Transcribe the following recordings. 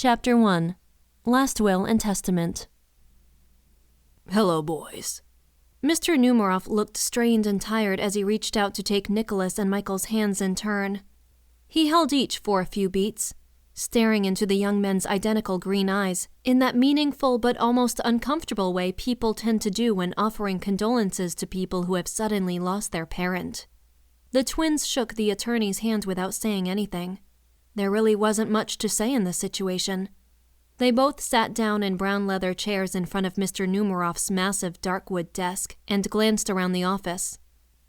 Chapter 1. Last Will and Testament. Hello, boys. Mr. Numeroff looked strained and tired as he reached out to take Nicholas and Michael's hands in turn. He held each for a few beats, staring into the young men's identical green eyes in that meaningful but almost uncomfortable way people tend to do when offering condolences to people who have suddenly lost their parent. The twins shook the attorney's hand without saying anything. There really wasn't much to say in this situation. They both sat down in brown leather chairs in front of Mr. Numeroff's massive dark wood desk and glanced around the office.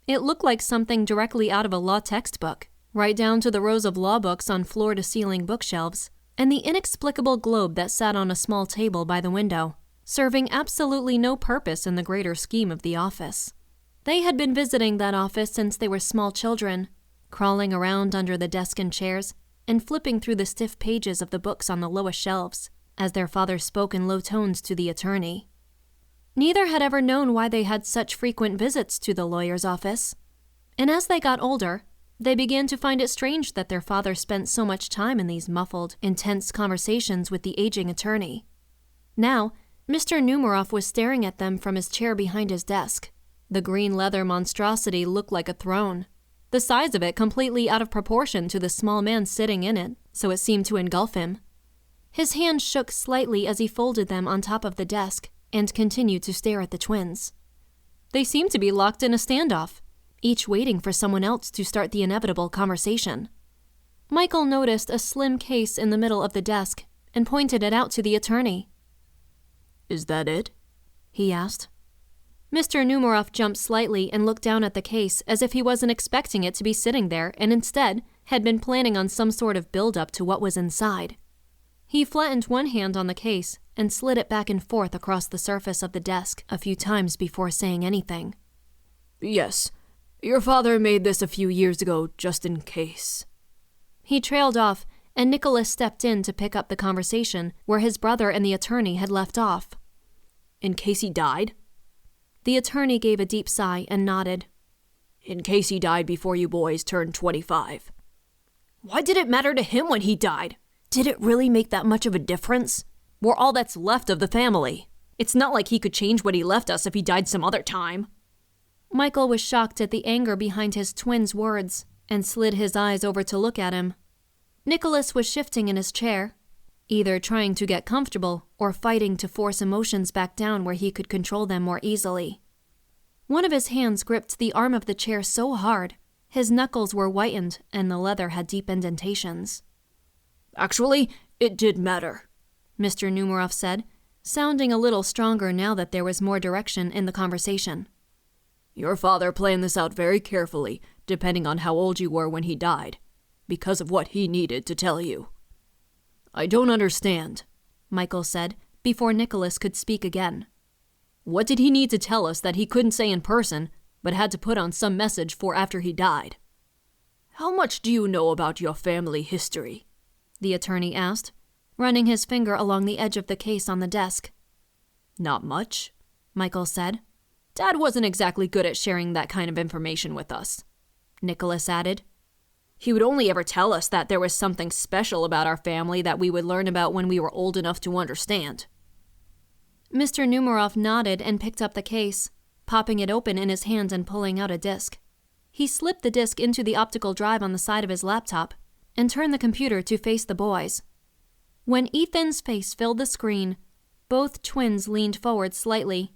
It looked like something directly out of a law textbook, right down to the rows of law books on floor-to-ceiling bookshelves, and the inexplicable globe that sat on a small table by the window, serving absolutely no purpose in the greater scheme of the office. They had been visiting that office since they were small children, crawling around under the desk and chairs, and flipping through the stiff pages of the books on the lowest shelves, as their father spoke in low tones to the attorney. Neither had ever known why they had such frequent visits to the lawyer's office, and as they got older, they began to find it strange that their father spent so much time in these muffled, intense conversations with the aging attorney. Now, Mr. Numeroff was staring at them from his chair behind his desk. The green leather monstrosity looked like a throne, the size of it completely out of proportion to the small man sitting in it, so it seemed to engulf him. His hand shook slightly as he folded them on top of the desk and continued to stare at the twins. They seemed to be locked in a standoff, each waiting for someone else to start the inevitable conversation. Michael noticed a slim case in the middle of the desk and pointed it out to the attorney. "Is that it?" he asked. Mr. Numeroff jumped slightly and looked down at the case as if he wasn't expecting it to be sitting there and instead had been planning on some sort of build-up to what was inside. He flattened one hand on the case and slid it back and forth across the surface of the desk a few times before saying anything. "Yes, your father made this a few years ago just in case." He trailed off, and Nicholas stepped in to pick up the conversation where his brother and the attorney had left off. "In case he died?" The attorney gave a deep sigh and nodded. "In case he died before you boys turned 25. Why did it matter to him when he died? Did it really make that much of a difference? We're all that's left of the family. It's not like he could change what he left us if he died some other time." Michael was shocked at the anger behind his twin's words and slid his eyes over to look at him. Nicholas was shifting in his chair, either trying to get comfortable or fighting to force emotions back down where he could control them more easily. One of his hands gripped the arm of the chair so hard, his knuckles were whitened and the leather had deep indentations. "Actually, it did matter," Mr. Numeroff said, sounding a little stronger now that there was more direction in the conversation. "Your father planned this out very carefully, depending on how old you were when he died, because of what he needed to tell you." "I don't understand," Michael said, before Nicholas could speak again. "What did he need to tell us that he couldn't say in person, but had to put on some message for after he died?" "How much do you know about your family history?" the attorney asked, running his finger along the edge of the case on the desk. "Not much," Michael said. "Dad wasn't exactly good at sharing that kind of information with us," Nicholas added. "He would only ever tell us that there was something special about our family that we would learn about when we were old enough to understand." Mr. Numeroff nodded and picked up the case, popping it open in his hand and pulling out a disc. He slipped the disc into the optical drive on the side of his laptop and turned the computer to face the boys. When Ethan's face filled the screen, both twins leaned forward slightly.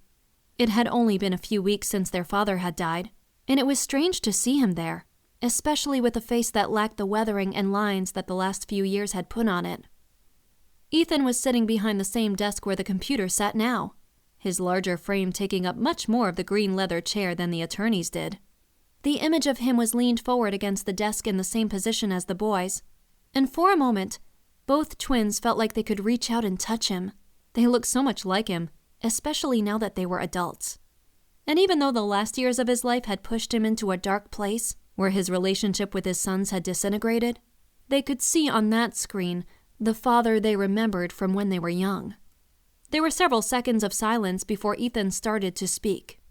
It had only been a few weeks since their father had died, and it was strange to see him there, especially with a face that lacked the weathering and lines that the last few years had put on it. Ethan was sitting behind the same desk where the computer sat now, his larger frame taking up much more of the green leather chair than the attorney's did. The image of him was leaned forward against the desk in the same position as the boys, and for a moment, both twins felt like they could reach out and touch him. They looked so much like him, especially now that they were adults. And even though the last years of his life had pushed him into a dark place, where his relationship with his sons had disintegrated, they could see on that screen the father they remembered from when they were young. There were several seconds of silence before Ethan started to speak.